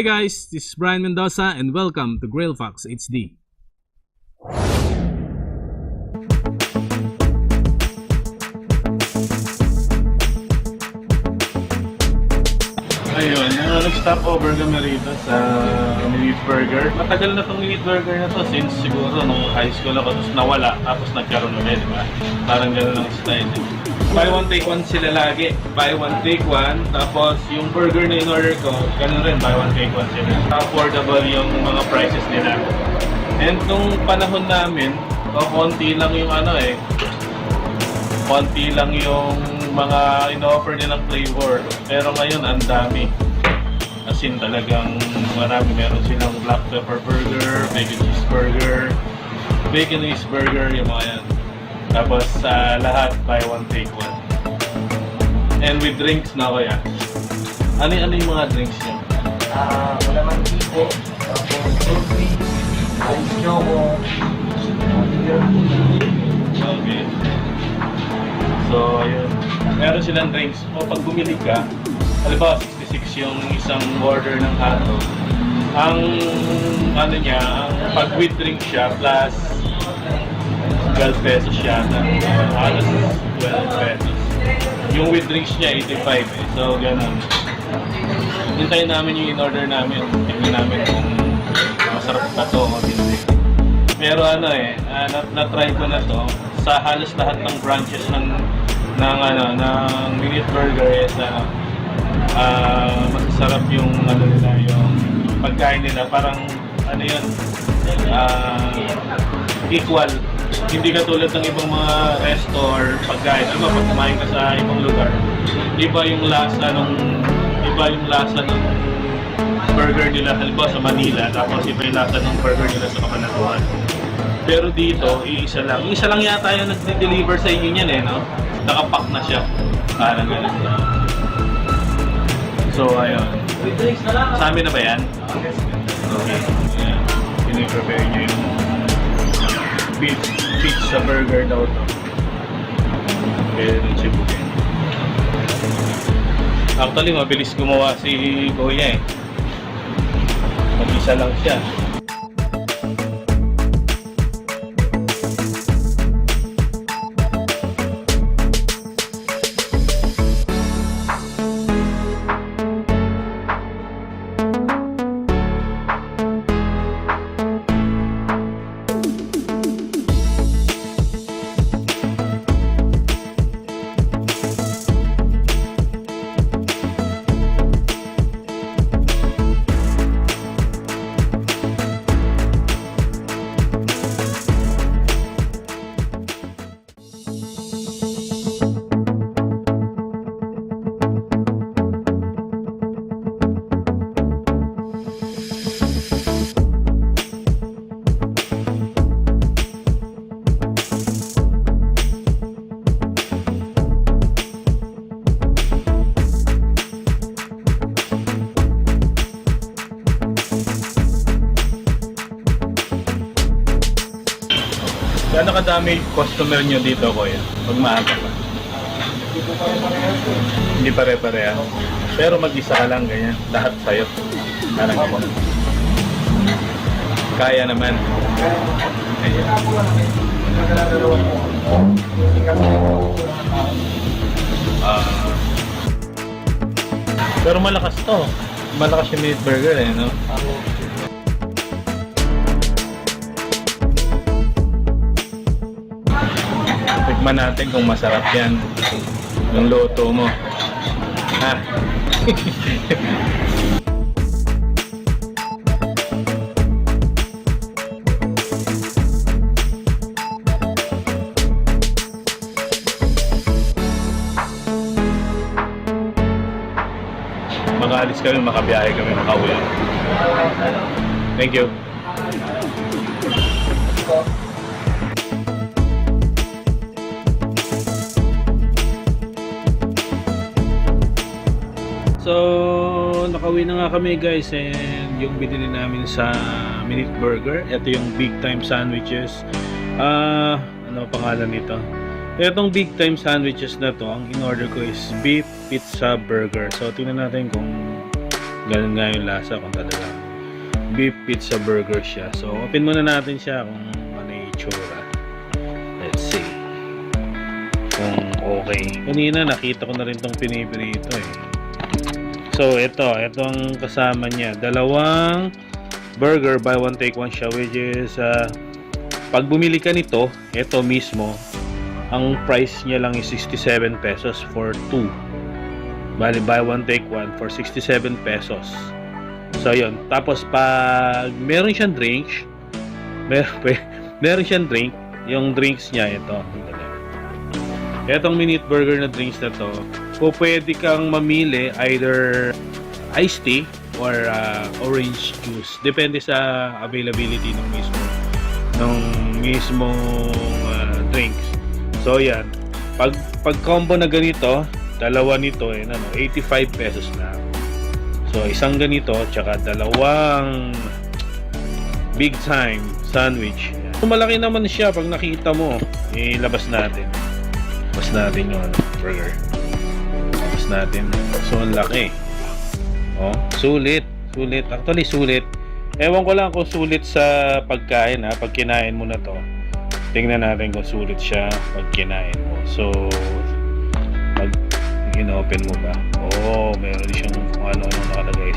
Hey guys, this is Brian Mendoza and welcome to GrillFox HD. Ayun, nag-stop over kami rito sa Minute Burger. Matagal na itong Minute Burger na to since siguro nung high school ako, tapos nawala, tapos nagkaroon ulit, di ba? Parang gano'n ang style. Buy one, take one sila lagi. Buy one, take one. Tapos yung burger na in-order ko, gano'n rin, buy one, take one sila. Affordable yung mga prices nila. And nung panahon namin, konti lang yung konti lang yung mga in-offer nilang flavor. Pero ngayon, ang dami. As in, talagang marami. Meron silang black pepper burger, bacon cheeseburger, baconese burger, yung mga yan. Tapos lahat buy one, take one. And with drinks na kaya. Ano yung mga drinks niyo? Malamang tipo, tapos coffee, ice choco, Okay. So, ayun. Meron silang drinks. O pag bumili ka, halimbawa 66 yung isang order ng hotdog. Ang pag with drink siya plus 12 pesos yata. Halos 12 pesos. Yung with drinks niya 85 eh. So, ganun. Hintayin namin yung in-order namin. Tingnan namin kung masarap pa to o hindi. Pero na-try ko na to sa halos lahat ng branches ng Minute Burger is masasarap yung nila, yung pagkain nila. Parang equal. Hindi katulad ng ibang mga resto or pagkain. Pag kumain ka sa ibang lugar, iba yung lasa ng burger nila halimbawa sa Manila, tapos iba yung lasa ng burger nila sa Cabanatuan. Pero dito, isa lang yata yung nag-deliver sa inyo niyan no? Nakapack na siya. Parang ganun. So, ayun. Sa amin na ba yan? Okay. Ayan. Piniprepare nyo yung pizza burger daw to. Kaya yung chibukin. Actually, mabilis gumawa si Kuya eh. Mag-isa lang siya. Gaano kadami customer nyo dito, Kuya? Pag maaga pa? Hindi pare-pareha. Pero mag-isa ka lang, ganyan. Lahat sa'yo. Parang ganyan. Kaya naman. Ayan. Pero malakas to. Malakas yung Minute Burger no? Tikman natin kung masarap yan yung luto mo. Ha? Makaalis kami, makabiyahe kami, makauwi. Thank you. So, nakauwi na nga kami guys, and yung binili namin sa Minute Burger, ito yung big time sandwiches. Ano pangalan nito? Itong big time sandwiches na to, ang in-order ko is beef pizza burger. So, tingnan natin kung ganun nga yung lasa kung talaga beef pizza burger siya. So open muna natin siya kung ano yung itsura. Let's see kung okay. Kanina nakita ko na rin tong piniprito eh. So ito ang kasama niya, dalawang burger, buy one take one siya, which is pag bumili ka nito, ito mismo ang price niya lang is 67 pesos for 2. Bali, buy one take one for 67 pesos. So yun, tapos pag meron siyang drinks, meron siyang drink, yung drinks niya ito. Etong minute burger na drinks na to, pwede kang mamili either iced tea or orange juice. Depende sa availability ng mismong drinks. So yan, pag combo na ganito, dalawa nito 85 pesos na. So isang ganito tsaka dalawang big time sandwich. So, malaki naman siya pag nakita mo. Ilabas natin. Labas natin yung burger. Labas natin. So ang laki. Oh, sulit. Actually sulit. Ewan ko lang kung sulit sa pagkain pag kinain mo na to. Tingnan natin kung sulit siya pag kinain mo. So pag in-open mo ba? Oh, meron siyang kung ano nakalagay